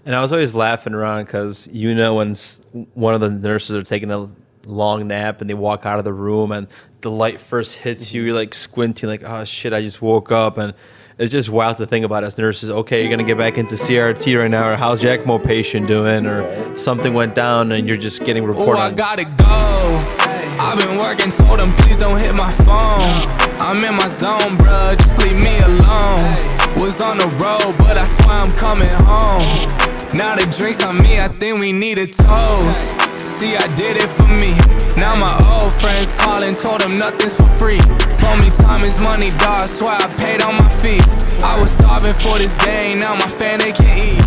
And I was always laughing around because when one of the nurses are taking a long nap and they walk out of the room and the light first hits you, you're like squinting, like, oh shit, I just woke up. And it's just wild to think about as nurses. Okay, you're gonna get back into CRT right now, or how's your ECMO patient doing, or something went down and you're just getting reported. Oh, I gotta go. I've been working, told them please don't hit my phone. I'm in my zone, bruh, just leave me alone. Was on the road, but I swear I'm coming home. Now the drinks on me, I think we need a toast. See, I did it for me. Now my old friends calling, told them nothing's for free. Told me time is money, dawg, swear I paid all my fees. I was starving for this game, now my family can eat.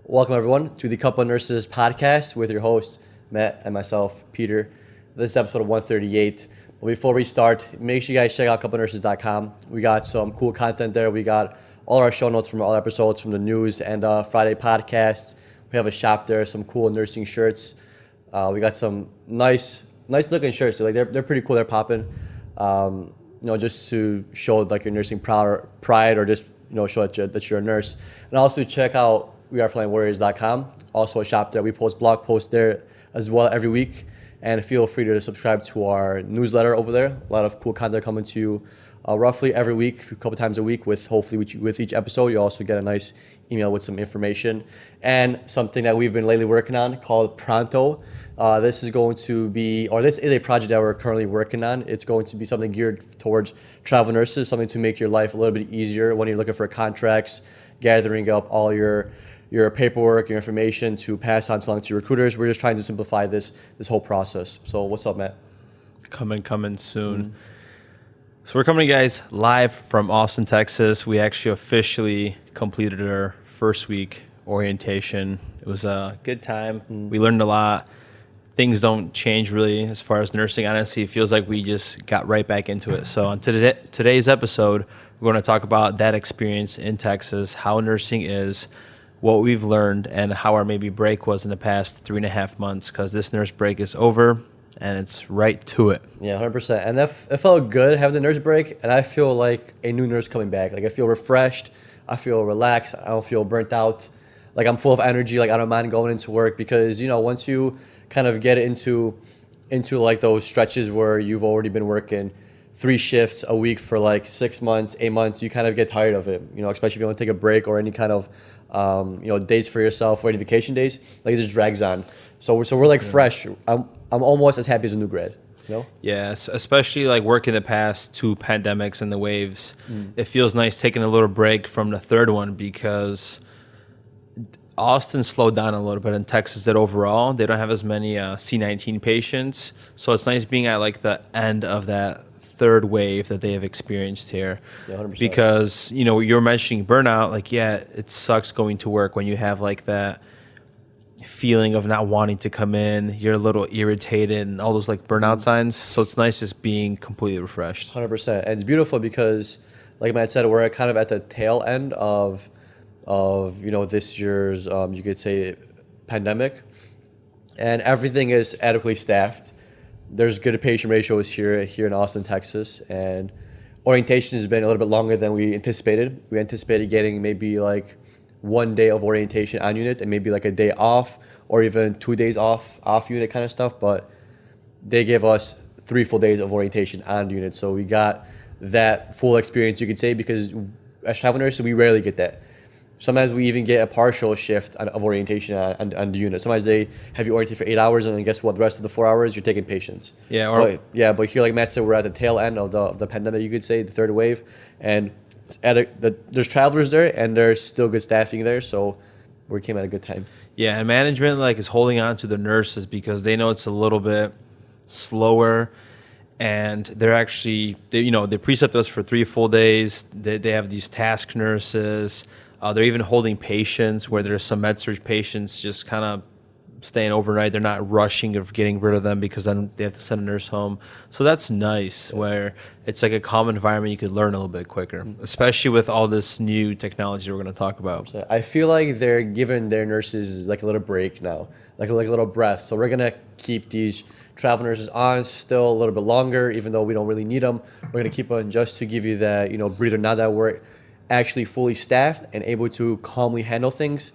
Welcome everyone to the Couple of Nurses podcast with your hosts, Matt and myself, Peter. This is episode 138. But before we start, make sure you guys check out couplenurses.com. We got some cool content there. We got all our show notes from all episodes from the news and Friday podcasts. We have a shop there, some cool nursing shirts. We got some nice looking shirts. They're pretty cool. They're popping. Just to show like your nursing pride, or just show that you're a nurse. And also check out wearefrontlinewarriors.com. Also a shop there. We post blog posts there as well every week. And feel free to subscribe to our newsletter over there. A lot of cool content coming to you roughly every week, a couple times a week. With each episode, you also get a nice email with some information and something that we've been lately working on called Pronto. This is a project that we're currently working on. It's going to be something geared towards travel nurses, something to make your life a little bit easier when you're looking for contracts, gathering up all your paperwork, your information to pass on along to your recruiters. We're just trying to simplify this whole process. So what's up, Matt? Coming soon. Mm-hmm. So we're coming to you guys live from Austin, Texas. We actually officially completed our first week orientation. It was a good time. Mm-hmm. We learned a lot. Things don't change really as far as nursing. Honestly, it feels like we just got right back into it. So on today's episode, we're going to talk about that experience in Texas, how nursing is, what we've learned, and how our maybe break was in the past 3.5 months, because this nurse break is over and it's right to it. Yeah, 100%. And it felt good having the nurse break, and I feel like a new nurse coming back. Like I feel refreshed, I feel relaxed, I don't feel burnt out. Like I'm full of energy, like I don't mind going into work, because once you kind of get into like those stretches where you've already been working 3 shifts a week for like 6 months, 8 months, you kind of get tired of it, especially if you want to take a break or any kind of days for yourself or any vacation days. Like it just drags on. So we're like fresh. I'm almost as happy as a new grad. Yeah, especially like working the past 2 pandemics and the waves. It feels nice taking a little break from the third one, because Austin slowed down a little bit, and Texas did overall. They don't have as many C19 patients, so it's nice being at like the end of that third wave that they have experienced here. Yeah, 100%. Because you're mentioning burnout. Like, yeah, it sucks going to work when you have like that feeling of not wanting to come in, you're a little irritated, and all those like burnout signs. So it's nice just being completely refreshed. 100%. And it's beautiful because, like Matt said, we're kind of at the tail end of this year's you could say pandemic, and everything is adequately staffed. There's good patient ratios here in Austin, Texas, and orientation has been a little bit longer than we anticipated. We anticipated getting maybe like 1 day of orientation on unit and maybe like a day off, or even 2 days off unit kind of stuff, but they gave us 3 full days of orientation on unit. So we got that full experience, you could say, because as travel nurses, we rarely get that. Sometimes we even get a partial shift of orientation on the unit. Sometimes they have you oriented for 8 hours, and then guess what? The rest of the 4 hours, you're taking patients. Yeah. But here, like Matt said, we're at the tail end of the pandemic, you could say, the third wave. And there's travelers there, and there's still good staffing there. So we came at a good time. Yeah, and management is holding on to the nurses because they know it's a little bit slower. And they're actually, they precept us for 3 full days. They have these task nurses. They're even holding patients where there's some med-surg patients just kind of staying overnight. They're not rushing of getting rid of them because then they have to send a nurse home. So that's nice, where it's like a calm environment. You could learn a little bit quicker, especially with all this new technology we're going to talk about. So I feel like they're giving their nurses like a little break now, like a little breath. So we're going to keep these travel nurses on still a little bit longer, even though we don't really need them. We're going to keep on just to give you that, breather now that we're actually fully staffed and able to calmly handle things,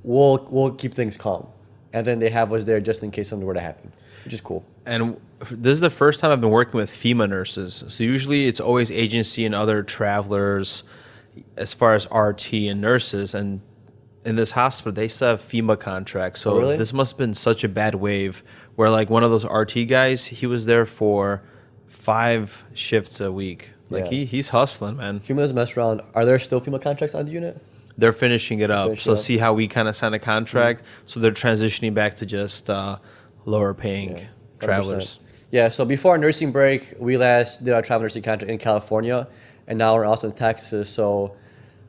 we'll keep things calm. And then they have us there just in case something were to happen, which is cool. And this is the first time I've been working with FEMA nurses. So usually it's always agency and other travelers as far as RT and nurses. And in this hospital, they still have FEMA contracts. So really? This must have been such a bad wave where like one of those RT guys, he was there for 5 shifts a week. Like he's hustling, man. FEMA doesn't mess around. Are there still FEMA contracts on the unit? They're finishing it up. So see how we kind of signed a contract. So they're transitioning back to just lower paying travelers. Yeah, so before our nursing break, we last did our travel nursing contract in California, and now we're in Austin, Texas. So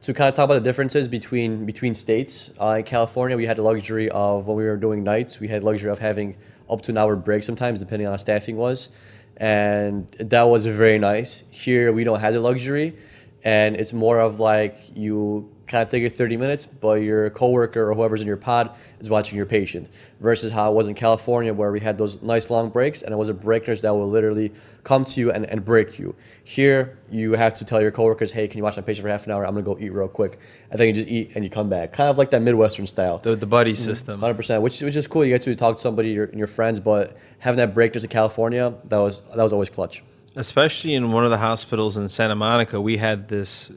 to kind of talk about the differences between states, in California, we had the luxury of, when we were doing nights, we had the luxury of having up to an hour break sometimes, depending on how staffing was. And that was very nice. Here, we don't have the luxury, and it's more of like you kind of take your 30 minutes, but your coworker or whoever's in your pod is watching your patient, versus how it was in California where we had those nice long breaks, and it was a break nurse that will literally come to you and break you. Here, you have to tell your coworkers, hey, can you watch my patient for half an hour? I'm going to go eat real quick. And then you just eat and you come back. Kind of like that Midwestern style. The buddy system. 100%, which is cool. You get to talk to somebody, your friends, but having that break nurse in California, that was always clutch. Especially in one of the hospitals in Santa Monica, we had this.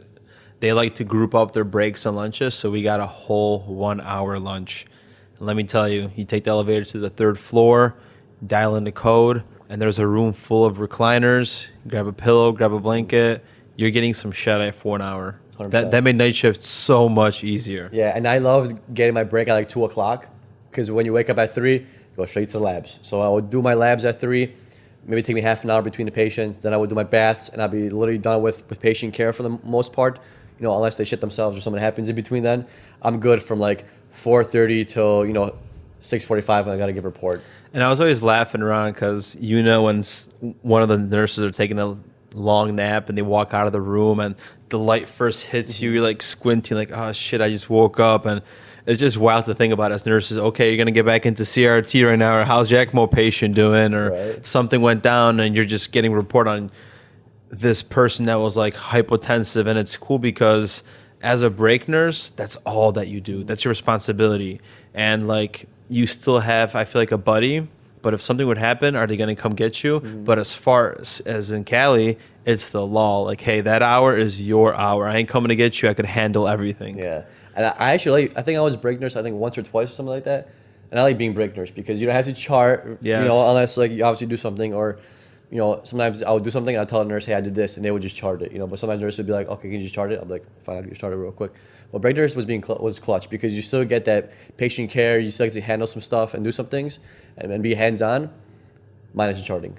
They like to group up their breaks and lunches, so we got a whole 1 hour lunch. And let me tell you, you take the elevator to the 3rd floor, dial in the code, and there's a room full of recliners. Grab a pillow, grab a blanket. You're getting some shut-eye for an hour. 100%. That made night shift so much easier. Yeah, and I loved getting my break at like 2 o'clock, because when you wake up at 3, you go straight to the labs. So I would do my labs at 3, maybe take me half an hour between the patients. Then I would do my baths, and I'd be literally done with patient care for the most part. You know, unless they shit themselves or something happens in between then, I'm good from like 4:30 till 6:45 when I got to give a report. And I was always laughing around because when one of the nurses are taking a long nap and they walk out of the room and the light first hits you, you're like squinting like, oh shit, I just woke up. And it's just wild to think about as nurses. Okay, you're going to get back into CRT right now, or how's your ECMO patient doing, or something went down and you're just getting a report on this person that was like hypotensive. And it's cool because as a break nurse, that's all that you do. That's your responsibility. And like you still have, I feel like, a buddy, but if something would happen, are they going to come get you? But as far as in Cali, it's the law. Like, hey, that hour is your hour. I ain't coming to get you. I could handle everything. Yeah. And I actually I think I was break nurse, I think once or twice or something like that. And I like being break nurse because you don't have to chart, unless like you obviously do something, or sometimes I would do something and I'd tell the nurse, hey, I did this, and they would just chart it, but sometimes nurses would be like, okay, can you just chart it? I'm like, fine, I'll just chart it real quick. Well, break nurse was clutch because you still get that patient care, you still get to handle some stuff and do some things and be hands-on, minus the charting.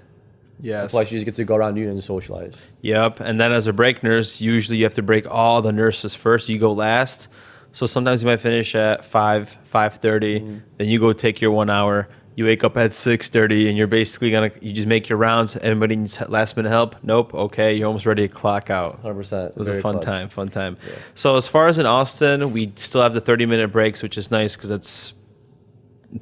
Yes. Plus you just get to go around you and socialize. Yep. And then as a break nurse, usually you have to break all the nurses first. You go last. So sometimes you might finish at 5:30, then you go take your 1 hour. You wake up at 6:30 and you're basically you just make your rounds. Everybody needs last minute help? Nope. Okay, you're almost ready to clock out. 100%. It was a fun time. Yeah. So as far as in Austin, we still have the 30-minute breaks, which is nice because it's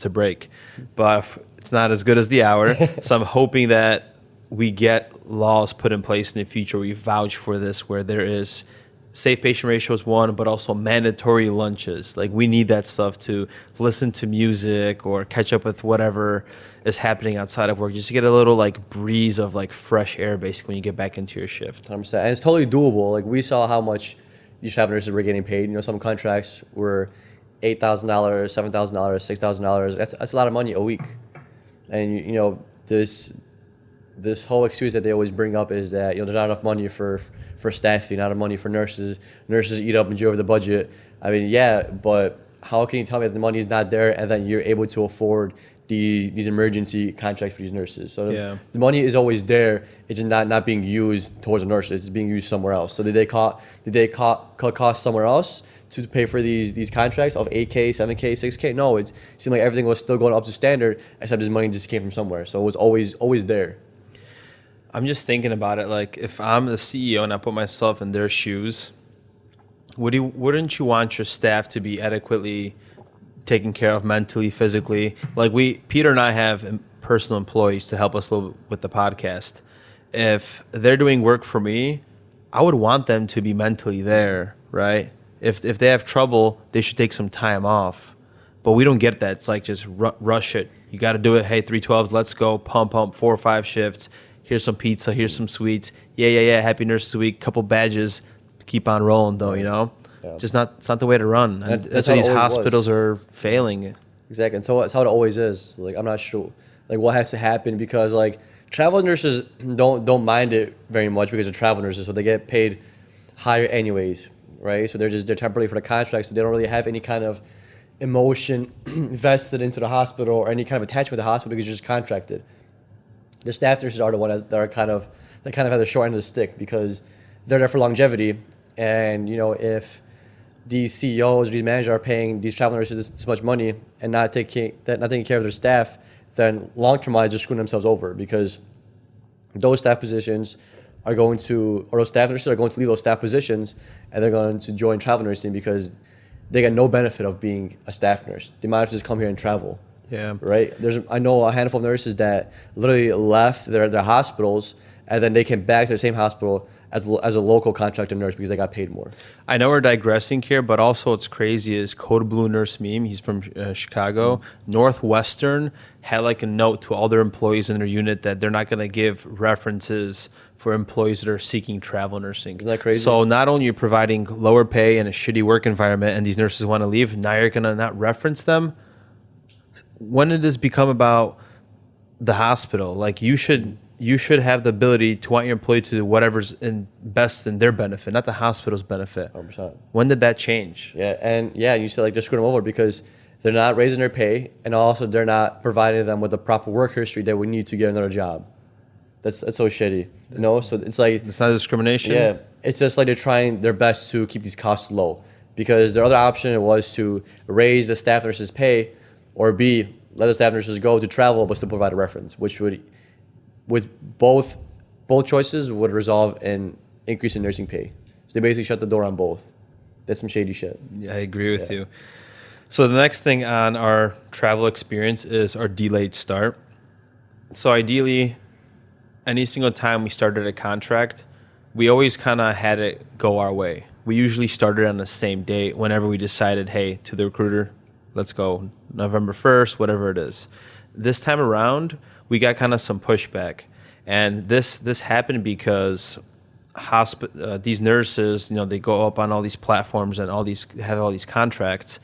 a break. But it's not as good as the hour. So I'm hoping that we get laws put in place in the future. We vouch for this where there is safe patient ratio is one, but also mandatory lunches. Like we need that stuff to listen to music or catch up with whatever is happening outside of work, just to get a little like breeze of like fresh air basically when you get back into your shift. 100%. And it's totally doable. Like we saw how much these travel nurses were getting paid. Some contracts were $8,000, $7,000, $6,000. That's a lot of money a week. And this whole excuse that they always bring up is that there's not enough money for staffing, not enough money for nurses. Nurses eat up and over the budget. I mean, yeah, but how can you tell me that the money is not there and then you're able to afford these emergency contracts for these nurses? So the money is always there. It's just not being used towards the nurses. It's being used somewhere else. So did they cut costs somewhere else to pay for these contracts of 8K, 7K, 6K? No, it seemed like everything was still going up to standard, except this money just came from somewhere. So it was always there. I'm just thinking about it. Like if I'm the CEO and I put myself in their shoes, wouldn't you want your staff to be adequately taken care of mentally, physically? Like Peter and I have personal employees to help us a little bit with the podcast. If they're doing work for me, I would want them to be mentally there, right? If they have trouble, they should take some time off. But we don't get that. It's like just rush it. You got to do it. Hey, 312s, let's go. Pump, 4 or 5 shifts. Here's some pizza. Here's some sweets. Yeah. Happy Nurses Week. Couple badges. Keep on rolling, though, you know? Yeah. It's not the way to run. And that's why these hospitals are failing. Exactly. And so that's how it always is. Like, I'm not sure like what has to happen because like travel nurses don't mind it very much because they're travel nurses, so they get paid higher anyways, right? So they're temporarily for the contract, so they don't really have any kind of emotion vested into the hospital or any kind of attachment to the hospital because you're just contracted. The staff nurses are the one that kind of have the short end of the stick because they're there for longevity, and you know if these CEOs or these managers are paying these travel nurses this much money and not taking care of their staff, then long-term wise they're screwing themselves over because those staff positions are going to, or those staff nurses are going to leave those staff positions and they're going to join travel nursing because they get no benefit of being a staff nurse. They might have to just come here and travel. Yeah. Right? I know a handful of nurses that literally left their hospitals and then they came back to the same hospital as a local contracted nurse because they got paid more. I know we're digressing here, but also what's crazy is Code Blue Nurse Meme. He's from Chicago. Northwestern had like a note to all their employees in their unit that they're not going to give references for employees that are seeking travel nursing. Isn't that crazy? So not only are you providing lower pay and a shitty work environment and these nurses want to leave, now you're going to not reference them. When did this become about the hospital? Like you should have the ability to want your employee to do whatever's best in their benefit, not the hospital's benefit. 100%. When did that change? Yeah, and you said like they're screwing them over because they're not raising their pay, and also they're not providing them with the proper work history that we need to get another job. That's so shitty, you know. So it's like it's not discrimination. Yeah, it's just like they're trying their best to keep these costs low because their other option was to raise the staff nurses' pay, or B, let the staff nurses go to travel but still provide a reference, which would, with both choices, would resolve in increase in nursing pay. So they basically shut the door on both. That's some shady shit. Yeah, I agree with you. So the next thing on our travel experience is our delayed start. So ideally, any single time we started a contract, we always kind of had it go our way. We usually started on the same date whenever we decided, hey, to the recruiter, let's go November 1st, whatever it is. This time around, we got kind of some pushback. And this happened because these nurses, you know, they go up on all these platforms and have all these contracts.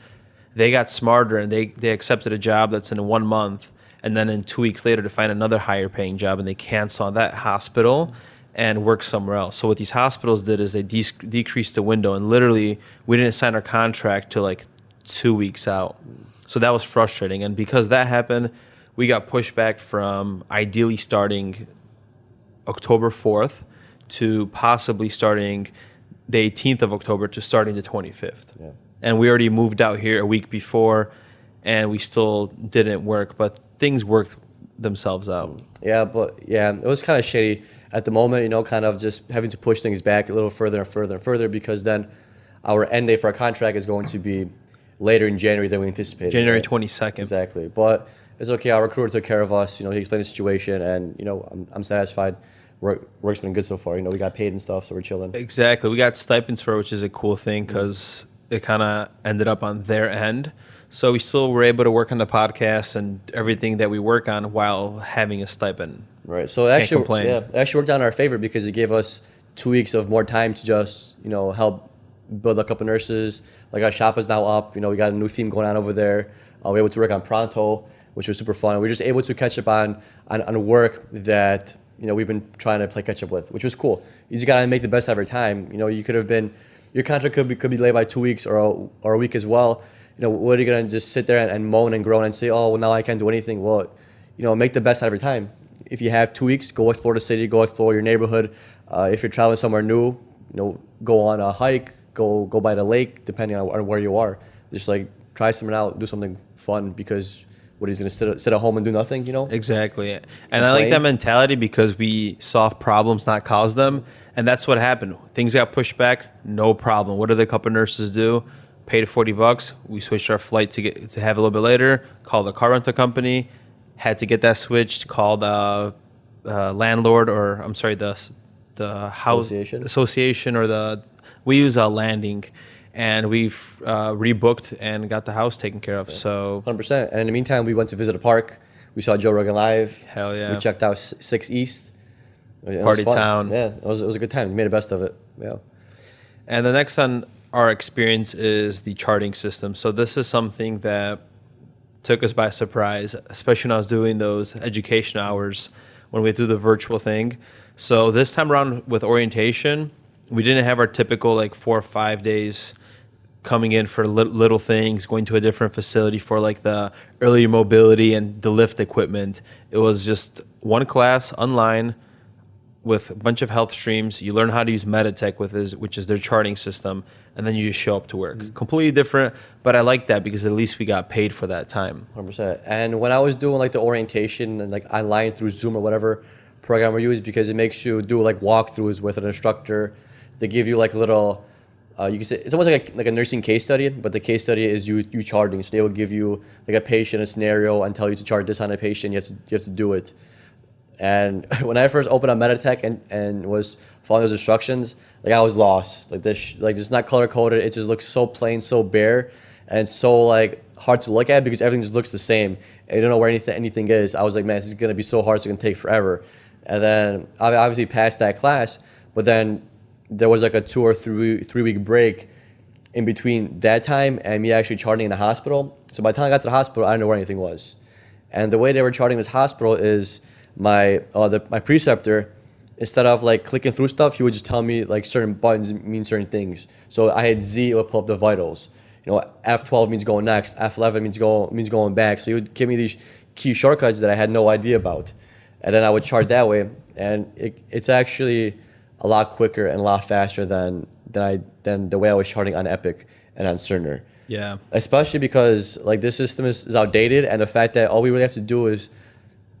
They got smarter and they accepted a job that's in 1 month, and then in 2 weeks later to find another higher paying job, and they cancel on that hospital and work somewhere else. So what these hospitals did is they decreased the window, and literally we didn't sign our contract till like 2 weeks out. So that was frustrating. And because that happened, we got pushback from ideally starting October 4th to possibly starting the 18th of October to starting the 25th. Yeah. And we already moved out here a week before, and we still didn't work, but things worked themselves out. Yeah, it was kind of shady at the moment, you know, kind of just having to push things back a little further and further and further because then our end date for our contract is going to be later in January than we anticipated. January right? 22nd. Exactly. But it's okay. Our recruiter took care of us. You know, he explained the situation, and, you know, I'm satisfied. Work's been good so far. You know, we got paid and stuff, so we're chilling. Exactly. We got stipends for it, which is a cool thing because it kind of ended up on their end. So we still were able to work on the podcast and everything that we work on while having a stipend. Right. So it actually worked out in our favor because it gave us 2 weeks of more time to just, you know, help build a couple nurses. Like our shop is now up. You know, we got a new theme going on over there. We're able to work on Pronto, which was super fun. We're just able to catch up on work that, you know, we've been trying to play catch up with, which was cool. You just gotta make the best out of your time. You know, your contract could be delayed by 2 weeks or a week as well. You know, what are you gonna just sit there and moan and groan and say, oh, well, now I can't do anything? Well, you know, make the best out of your time. If you have 2 weeks, go explore the city, go explore your neighborhood. If you're traveling somewhere new, you know, go on a hike, go by the lake, depending on where you are. Just like try something out, do something fun because what he's gonna sit at home and do nothing, you know? Exactly. And I like that mentality because we solve problems, not cause them. And that's what happened. Things got pushed back, no problem. What did the couple nurses do? Paid $40. We switched our flight to have a little bit later. Called the car rental company. Had to get that switched. Called the landlord, or I'm sorry, the house association or we use a landing, and we've rebooked and got the house taken care of. So 100%. And in the meantime, we went to visit a park. We saw Joe Rogan live. Hell yeah. We checked out 6 East. It Party was fun. town. Yeah, it was a good time. We made the best of it. Yeah. And the next on our experience is the charting system. So this is something that took us by surprise, especially when I was doing those education hours when we do the virtual thing. So this time around with orientation, we didn't have our typical like 4 or 5 days coming in for little things, going to a different facility for like the earlier mobility and the lift equipment. It was just one class online with a bunch of health streams. You learn how to use Meditech which is their charting system, and then you just show up to work. Completely different, but I like that because at least we got paid for that time. 100%. And when I was doing like the orientation and like online through Zoom or whatever program we use, because it makes you do like walkthroughs with an instructor. They give you like a little, you can say it's almost like a nursing case study, but the case study is you charting. So they will give you like a patient, a scenario, and tell you to chart this on a patient. You have to do it. And when I first opened up Meditech and was following those instructions, like I was lost. Like this, like it's not color coded. It just looks so plain, so bare, and so like hard to look at because everything just looks the same. And you don't know where anything is. I was like, man, this is gonna be so hard. It's gonna take forever. And then I obviously passed that class, but then there was like a 2 or 3 week break in between that time and me actually charting in the hospital. So by the time I got to the hospital, I didn't know where anything was. And the way they were charting this hospital is my preceptor, instead of like clicking through stuff, he would just tell me like certain buttons mean certain things. So I had Z, it would pull up the vitals. You know, F12 means going next, F11 means going back. So he would give me these key shortcuts that I had no idea about. And then I would chart that way. And it's actually a lot quicker and a lot faster than the way I was charting on Epic and on Cerner. Yeah. Especially because like this system is outdated, and the fact that all we really have to do is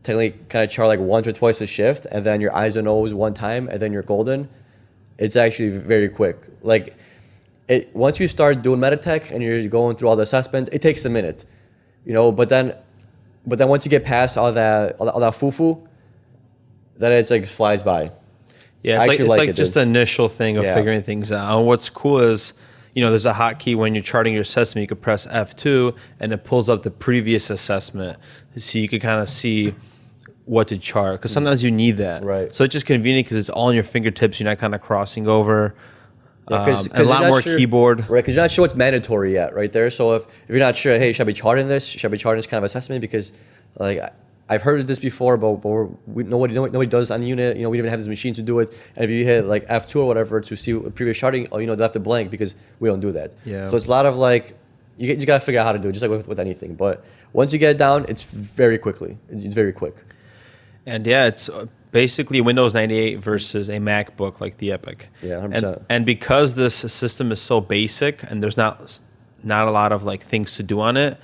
technically kind of chart like once or twice a shift, and then your eyes and O's one time, and then you're golden. It's actually very quick. Like once you start doing Meditech and you're going through all the assessments, it takes a minute, you know. But then once you get past all that foo-foo, then it's like flies by. Yeah, it's like just the initial thing of figuring things out. And what's cool is, you know, there's a hotkey when you're charting your assessment. You could press F2 and it pulls up the previous assessment, so you could kind of see what to chart. Because sometimes you need that. Right. So it's just convenient because it's all on your fingertips. You're not kind of crossing over. Cause and a lot more keyboard. Right, because you're not sure what's mandatory yet, right there. So if you're not sure, hey, should I be charting this? Should I be charting this kind of assessment? Because like I've heard of this before, but nobody does on the unit. You know, we didn't even have this machine to do it. And if you hit like F2 or whatever to see previous charting, oh, you know, they left it blank because we don't do that. Yeah. So it's a lot of like, you got to figure out how to do it, just like with anything. But once you get it down, it's very quickly. It's very quick. And yeah, it's basically Windows 98 versus a MacBook like the Epic. Yeah, 100%. And because this system is so basic and there's not a lot of like things to do on it,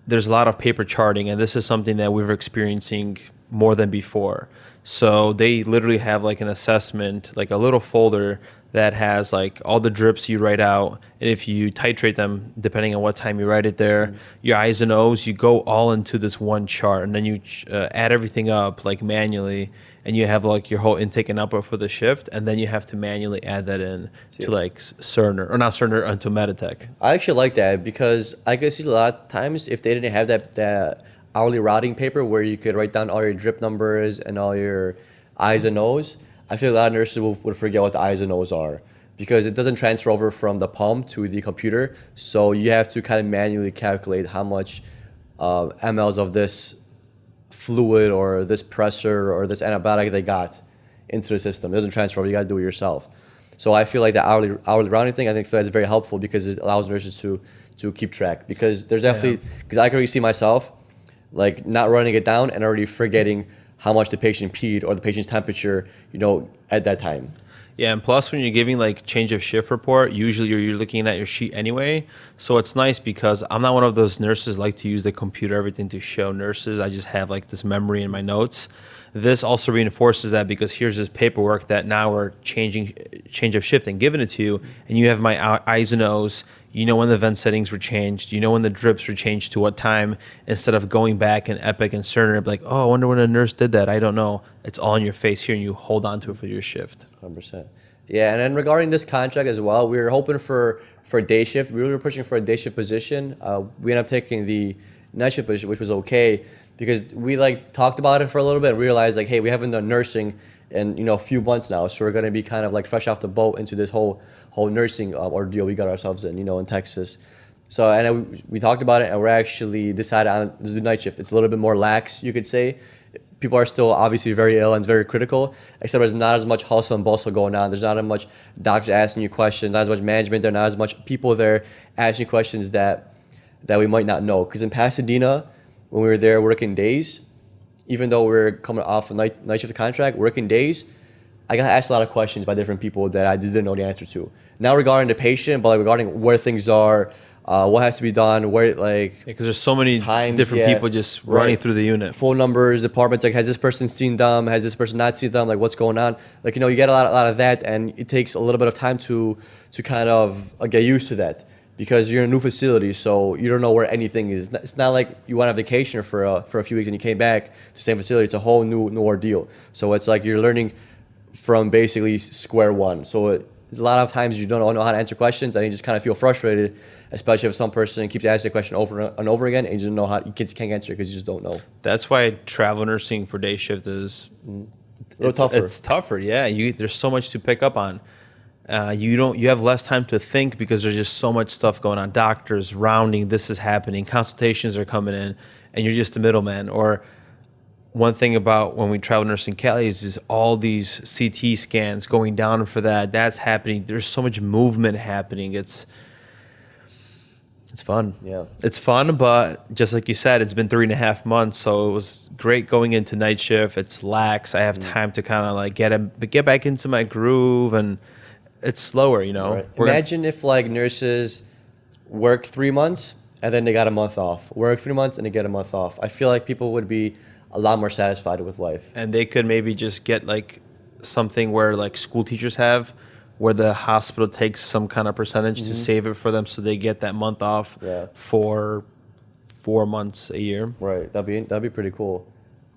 there's a lot of paper charting, and this is something that we were experiencing more than before. So they literally have like an assessment, like a little folder that has like all the drips you write out, and if you titrate them depending on what time you write it there, your I's and O's, you go all into this one chart, and then you add everything up like manually, and you have like your whole intake and output for the shift, and then you have to manually add that in to like Cerner, or not Cerner, onto Meditech. I actually like that because I could see a lot of times if they didn't have that hourly routing paper where you could write down all your drip numbers and all your I's and O's, I feel a lot of nurses would forget what the I's and O's are because it doesn't transfer over from the pump to the computer. So you have to kind of manually calculate how much mLs of this fluid or this pressure or this antibiotic they got into the system. It doesn't transfer over. You got to do it yourself. So I feel like the hourly rounding thing, I think that's very helpful because it allows nurses to keep track. Because there's definitely, because I can already see myself like not running it down and already forgetting how much the patient peed or the patient's temperature, you know, at that time. Yeah, and plus when you're giving like change of shift report, usually you're looking at your sheet anyway. So it's nice because I'm not one of those nurses like to use the computer, everything to show nurses. I just have like this memory in my notes. this also reinforces that, because here's this paperwork that now we're change of shift and giving it to you, and you have my eyes and O's. You know when the vent settings were changed. You know when the drips were changed to what time, instead of going back in Epic and Cerner and be like, oh, I wonder when a nurse did that. I don't know. It's all in your face here, and you hold on to it for your shift. 100%. Yeah, and then regarding this contract as well, we were hoping for a day shift. We were pushing for a day shift position. We ended up taking the night shift position, which was okay, because we talked about it for a little bit and realized hey, we haven't done nursing in a few months now, so we're gonna be kind of fresh off the boat into this whole nursing ordeal we got ourselves in Texas. So and then we talked about it, and we're actually decided on to do night shift. It's a little bit more lax, you could say. People are still obviously very ill and it's very critical, except there's not as much hustle and bustle going on. There's not as much doctors asking you questions, not as much management there, not as much people there asking questions that we might not know. Because in Pasadena, when we were there working days, even though we were coming off a night shift contract, working days, I got asked a lot of questions by different people that I just didn't know the answer to. Not regarding the patient, but regarding where things are, what has to be done, where because there's so many different people just running through the unit. Phone numbers, departments, has this person seen them? Has this person not seen them? What's going on? You get a lot of that, and it takes a little bit of time to kind of get used to that, because you're in a new facility, so you don't know where anything is. It's not like you went on vacation for a few weeks and you came back to the same facility. It's a whole new ordeal. So it's you're learning from basically square one. So there's a lot of times you don't know how to answer questions, and you just kind of feel frustrated, especially if some person keeps asking a question over and over again, and you just know you can't answer it because you just don't know. That's why travel nursing for day shift is tougher. It's tougher, yeah. There's so much to pick up on. You have less time to think because there's just so much stuff going on. Doctors rounding, this is happening, consultations are coming in, and you're just a middleman. Or one thing about when we travel nursing Cali is all these CT scans going down for that's happening. There's so much movement happening. It's fun. Yeah. It's fun, but just like you said, it's been 3.5 months, so it was great going into night shift. It's lax. I have time to kind of get back into my groove, and it's slower, Right. Imagine if nurses work 3 months and then they got a month off. Work 3 months and they get a month off. I feel like people would be a lot more satisfied with life. And they could maybe just get something where school teachers have, where the hospital takes some kind of percentage to save it for them, so they get that month off for 4 months a year. Right. That'd be pretty cool.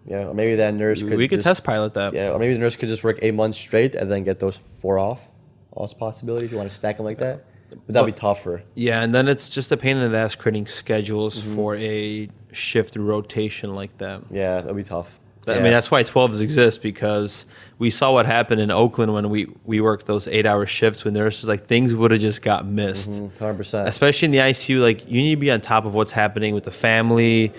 Yeah. Or maybe that nurse could. We could test pilot that. Yeah. Or maybe the nurse could just work 8 months straight and then get those 4 off. Also possibility if you want to stack them like that. But that'd be tougher. Yeah, and then it's just a pain in the ass creating schedules for a shift rotation like that. Yeah, that'd be tough. I mean, that's why 12s exist, because we saw what happened in Oakland when we worked those 8-hour shifts when nurses, things would have just got missed. 100%. Especially in the ICU, you need to be on top of what's happening with the family.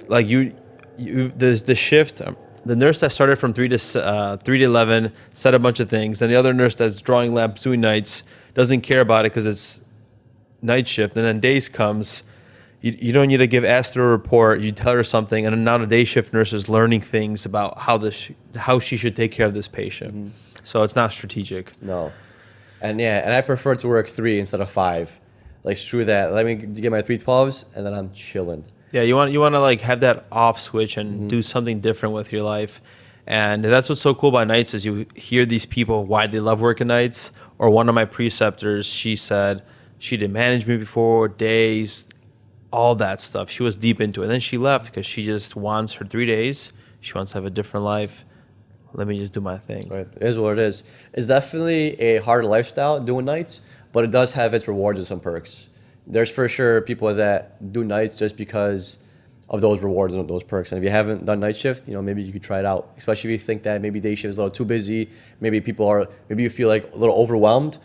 The shift, the nurse that started from 3 to 11 said a bunch of things, and the other nurse that's drawing labs doing nights doesn't care about it because it's night shift, and then days comes. You don't need to ask her a report. You tell her something, and then now the day shift nurse is learning things about how she should take care of this patient. So it's not strategic. No, and I prefer to work 3 instead of 5. Screw that. Let me get my 3/12s, and then I'm chilling. Yeah, you want to have that off switch and do something different with your life. And that's what's so cool about nights is you hear these people why they love working nights. Or one of my preceptors, she said she did management before, days, all that stuff. She was deep into it. And then she left because she just wants her 3 days. She wants to have a different life. Let me just do my thing. Right. It is what it is. It's definitely a hard lifestyle doing nights, but it does have its rewards and some perks. There's for sure people that do nights just because of those rewards and those perks. And if you haven't done night shift, maybe you could try it out. Especially if you think that maybe day shift is a little too busy. Maybe you feel a little overwhelmed.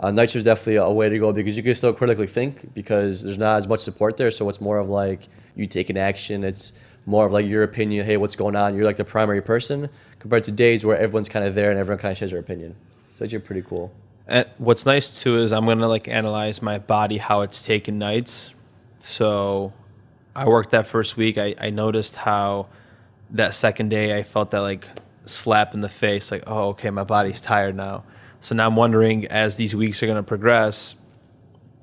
Night shift is definitely a way to go because you can still critically think because there's not as much support there. So it's more of you taking action. It's more of your opinion. Hey, what's going on? You're the primary person compared to days where everyone's kind of there and everyone kind of shares their opinion. So it's pretty cool. And what's nice too is I'm gonna analyze my body, how it's taken nights. So I worked that first week. I noticed how that second day I felt that slap in the face, oh, okay, my body's tired now. So now I'm wondering, as these weeks are gonna progress,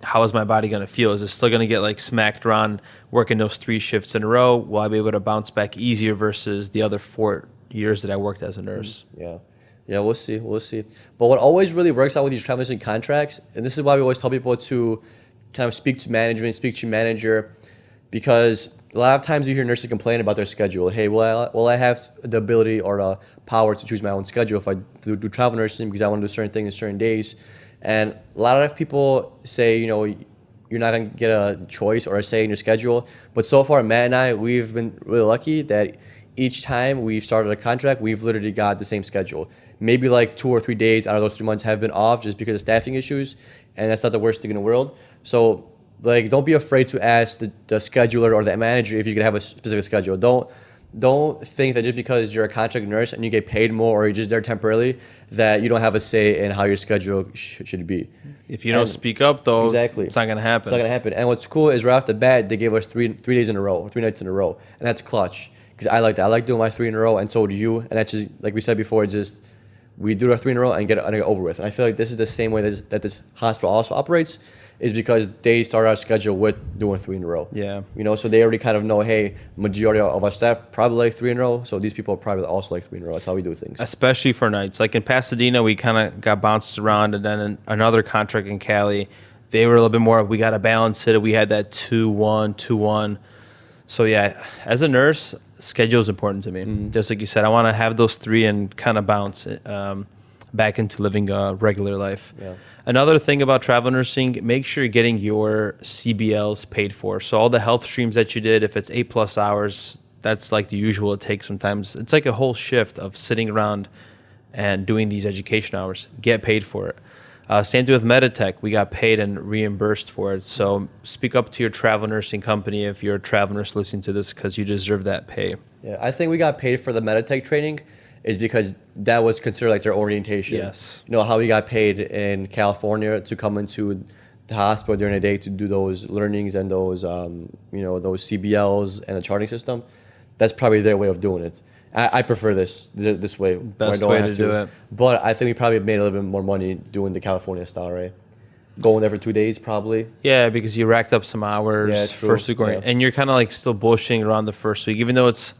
how is my body going to feel? Is it still going to get like smacked around working those 3 shifts in a row? Will I be able to bounce back easier versus the other 4 years that I worked as a nurse? Yeah. Yeah, we'll see. We'll see. But what always really works out with these travel nursing contracts, and this is why we always tell people to kind of speak to management, speak to your manager, because a lot of times you hear nurses complain about their schedule. Hey, will I have the ability or the power to choose my own schedule if I do travel nursing because I want to do certain things on certain days? And a lot of people say, you're not going to get a choice or a say in your schedule. But so far, Matt and I, we've been really lucky that each time we've started a contract, we've literally got the same schedule. Maybe like 2 or 3 days out of those 3 months have been off just because of staffing issues, and that's not the worst thing in the world. So, don't be afraid to ask the scheduler or the manager if you can have a specific schedule. Don't think that just because you're a contract nurse and you get paid more or you're just there temporarily that you don't have a say in how your schedule should be. If you don't speak up, though, exactly, it's not going to happen. It's not going to happen. And what's cool is right off the bat, they gave us 3 days in a row, or 3 nights in a row, and that's clutch. Because I like that. I like doing my 3 in a row, and so do you. And that's just, like we said before, it's just we do our 3 in a row and get it over with. And I feel like this is the same way that this hospital also operates, is because they start our schedule with doing 3 in a row. Yeah. So they already kind of know, hey, majority of our staff probably like 3 in a row, so these people probably also like 3 in a row. That's how we do things. Especially for nights. Like in Pasadena, we kind of got bounced around, and then in another contract in Cali, they were a little bit more, we got to balance it. We had that 2-1, 2-1. So yeah, as a nurse, schedule is important to me. Mm-hmm. Just like you said, I want to have those 3 and kind of bounce back into living a regular life. Yeah. Another thing about travel nursing, make sure you're getting your CBLs paid for. So all the health streams that you did, if it's 8+ hours, that's like the usual it takes sometimes. It's like a whole shift of sitting around and doing these education hours. Get paid for it. Same thing with Meditech. We got paid and reimbursed for it. So speak up to your travel nursing company if you're a travel nurse listening to this, because you deserve that pay. Yeah, I think we got paid for the Meditech training is because that was considered like their orientation. Yes. How we got paid in California to come into the hospital during the day to do those learnings and those, those CBLs and the charting system. That's probably their way of doing it. I prefer this way. Best way to do it. But I think we probably made a little bit more money doing the California style, right? Going there for 2 days, probably. Yeah, because you racked up some hours. Yeah, true. First week, and you're kind of like still bullshitting around the first week, even though it's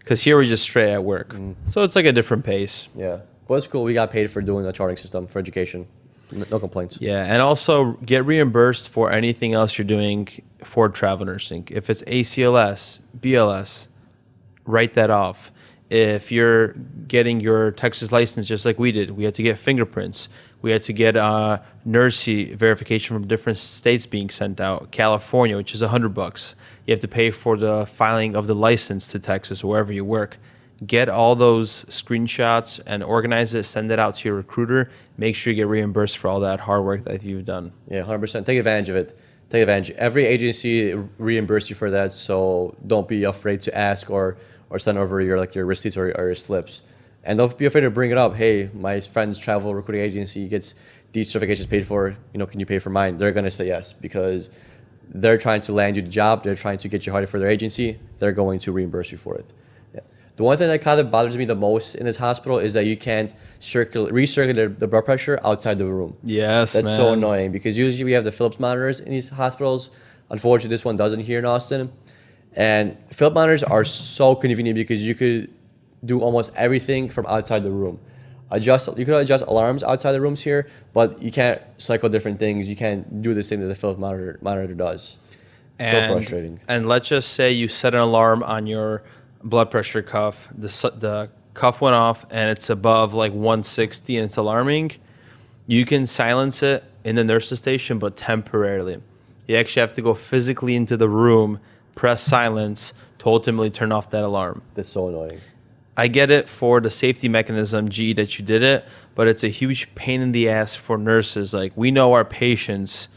because here we're just straight at work. So it's like a different pace. Yeah, but it's cool. We got paid for doing the charting system for education. No complaints. Yeah, and also get reimbursed for anything else you're doing for travel nursing. If it's ACLS, BLS, write that off. If you're getting your Texas license just like we did, we had to get fingerprints. We had to get NERC verification from different states being sent out. California, which is $100. You have to pay for the filing of the license to Texas, wherever you work. Get all those screenshots and organize it, send it out to your recruiter. Make sure you get reimbursed for all that hard work that you've done. Yeah, 100%. Take advantage of it. Take advantage. Every agency reimburses you for that, so don't be afraid to ask or send over your receipts or your slips. And don't be afraid to bring it up. Hey, my friend's travel recruiting agency gets these certifications paid for. Can you pay for mine? They're going to say yes because they're trying to land you the job. They're trying to get you hired for their agency. They're going to reimburse you for it. Yeah. The one thing that kind of bothers me the most in this hospital is that you can't recirculate the blood pressure outside the room. Yes, That's man. so annoying because usually we have the Philips monitors in these hospitals. Unfortunately, this one doesn't here in Austin. And Philips monitors are so convenient because you could do almost everything from outside the room. You can adjust alarms outside the rooms here, but you can't cycle different things. You can't do the same that the Philips monitor does. So frustrating. And let's just say you set an alarm on your blood pressure cuff. The cuff went off and it's above like 160 and it's alarming. You can silence it in the nurse's station, but temporarily. You actually have to go physically into the room, press silence to ultimately turn off that alarm. That's so annoying. I get it for the safety mechanism, GE, that you did it, but it's a huge pain in the ass for nurses. Like, we know our patients,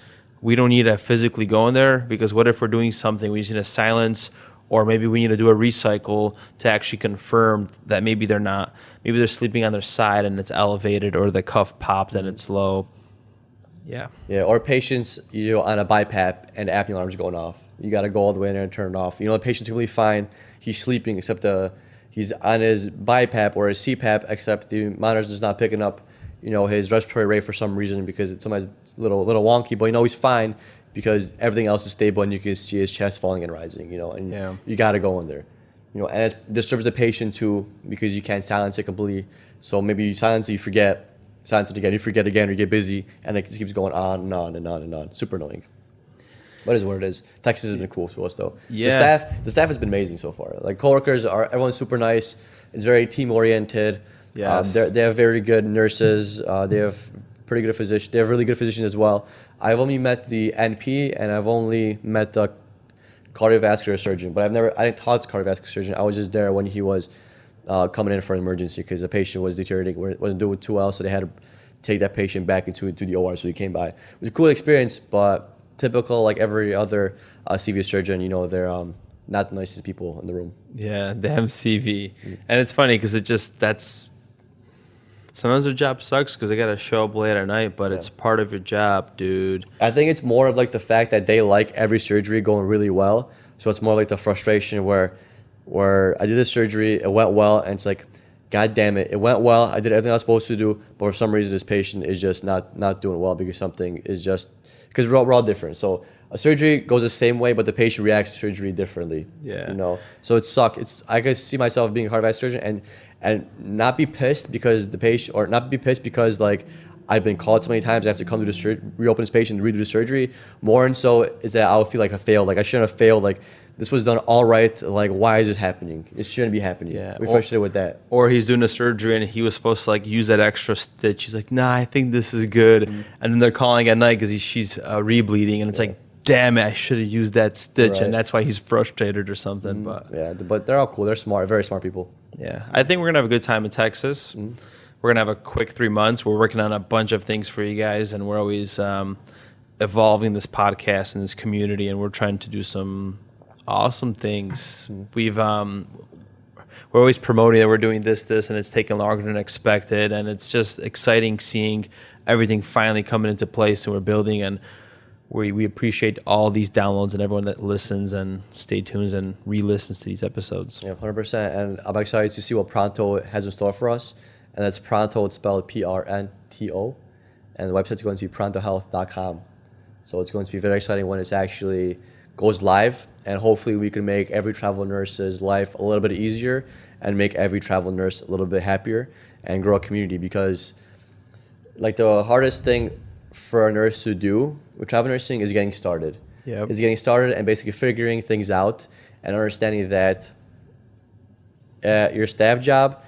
we don't need to physically go in there because what if we're doing something, we just need to silence, or maybe we need to do a recycle to actually confirm that maybe they're sleeping on their side and it's elevated, or the cuff popped and it's low. Yeah. Yeah, or patients, on a BiPAP and the apnea alarm's going off. You got to go all the way in there and turn it off. The patient's completely fine. He's sleeping except he's on his BiPAP or his CPAP, except the monitor's just not picking up his respiratory rate for some reason because it's sometimes it's a little wonky, but he's fine because everything else is stable and you can see his chest falling and rising, and you got to go in there. And it disturbs the patient too because you can't silence it completely. So maybe you silence it, you forget, silence it again, you forget again, or you get busy, and it just keeps going on and on and on and on. Super annoying. But it is what it is. Texas has been cool to us though. Yeah. The staff has been amazing so far. Like coworkers everyone's super nice. It's very team oriented. Yes. They have very good nurses. They have pretty good physicians. They have really good physicians as well. I've only met the NP and I've only met the cardiovascular surgeon, but I didn't talk to the cardiovascular surgeon. I was just there when he was coming in for an emergency because the patient was deteriorating, wasn't doing too well, so they had to take that patient back into the OR. So he came by. It was a cool experience, but typical like every other CV surgeon, they're not the nicest people in the room. Yeah, the MCV. And it's funny because sometimes their job sucks because they got to show up late at night, but it's part of your job, dude. I think it's more of like the fact that they like every surgery going really well. So it's more like the frustration where I did this surgery, it went well, and it's like, God damn it went well. I did everything I was supposed to do, but for some reason this patient is just not doing well because because we're all different. So a surgery goes the same way, but the patient reacts to surgery differently. Yeah. So it sucks. I could see myself being a cardiovascular surgeon and not be pissed because the patient, or not be pissed because like I've been called so many times I have to come to the reopen this patient and redo the surgery. More and so is that I'll feel like I failed. Like I shouldn't have failed. Like this was done all right. Like why is it happening? It shouldn't be happening. Yeah. We're frustrated with that. Or he's doing a surgery and he was supposed to like use that extra stitch. He's like, nah, I think this is good. And then they're calling at night because she's re-bleeding, and it's like, damn it, I should have used that stitch, and that's why he's frustrated or something. But they're all cool. They're smart, very smart people. Yeah, I think we're gonna have a good time in Texas. We're gonna have a quick 3 months. We're working on a bunch of things for you guys, and we're always evolving this podcast and this community, and we're trying to do some awesome things. We're always promoting that we're doing this, and it's taking longer than expected, and it's just exciting seeing everything finally coming into place, and we're building, and we appreciate all these downloads and everyone that listens and stay tuned and re-listens to these episodes. Yeah, 100%. And I'm excited to see what Pronto has in store for us. And that's Pronto, it's spelled Pronto. And the website's going to be prontohealth.com. So it's going to be very exciting when it actually goes live. And hopefully we can make every travel nurse's life a little bit easier and make every travel nurse a little bit happier and grow a community. Because like the hardest thing for a nurse to do with travel nursing is getting started. Yep. Is getting started and basically figuring things out and understanding that your staff job,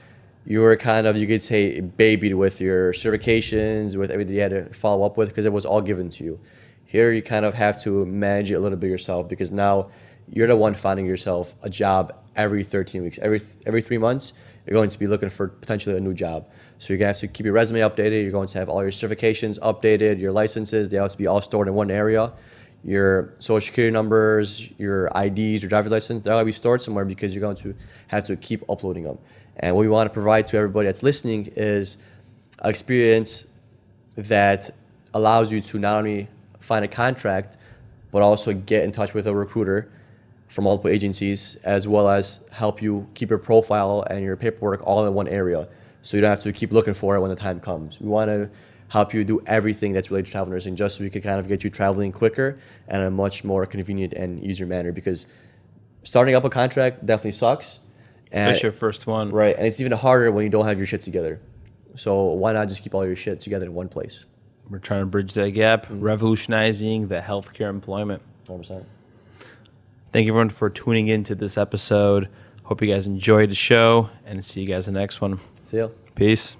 you were kind of, you could say, babied with your certifications, with everything you had to follow up with because it was all given to you. Here you kind of have to manage it a little bit yourself because now you're the one finding yourself a job every 13 weeks. Every 3 months, you're going to be looking for potentially a new job. So you're going to have to keep your resume updated. You're going to have all your certifications updated, your licenses. They have to be all stored in one area. Your social security numbers, your IDs, your driver's license, they're going to be stored somewhere because you're going to have to keep uploading them. And what we want to provide to everybody that's listening is an experience that allows you to not only find a contract, but also get in touch with a recruiter from multiple agencies, as well as help you keep your profile and your paperwork all in one area. So you don't have to keep looking for it when the time comes. We want to help you do everything that's related to travel nursing just so we can kind of get you traveling quicker and in a much more convenient and easier manner, because starting up a contract definitely sucks. Especially your first one. Right, and it's even harder when you don't have your shit together. So why not just keep all your shit together in one place? We're trying to bridge that gap, revolutionizing the healthcare employment. 100%. Thank you everyone for tuning in to this episode. Hope you guys enjoyed the show, and see you guys in the next one. See ya. Peace.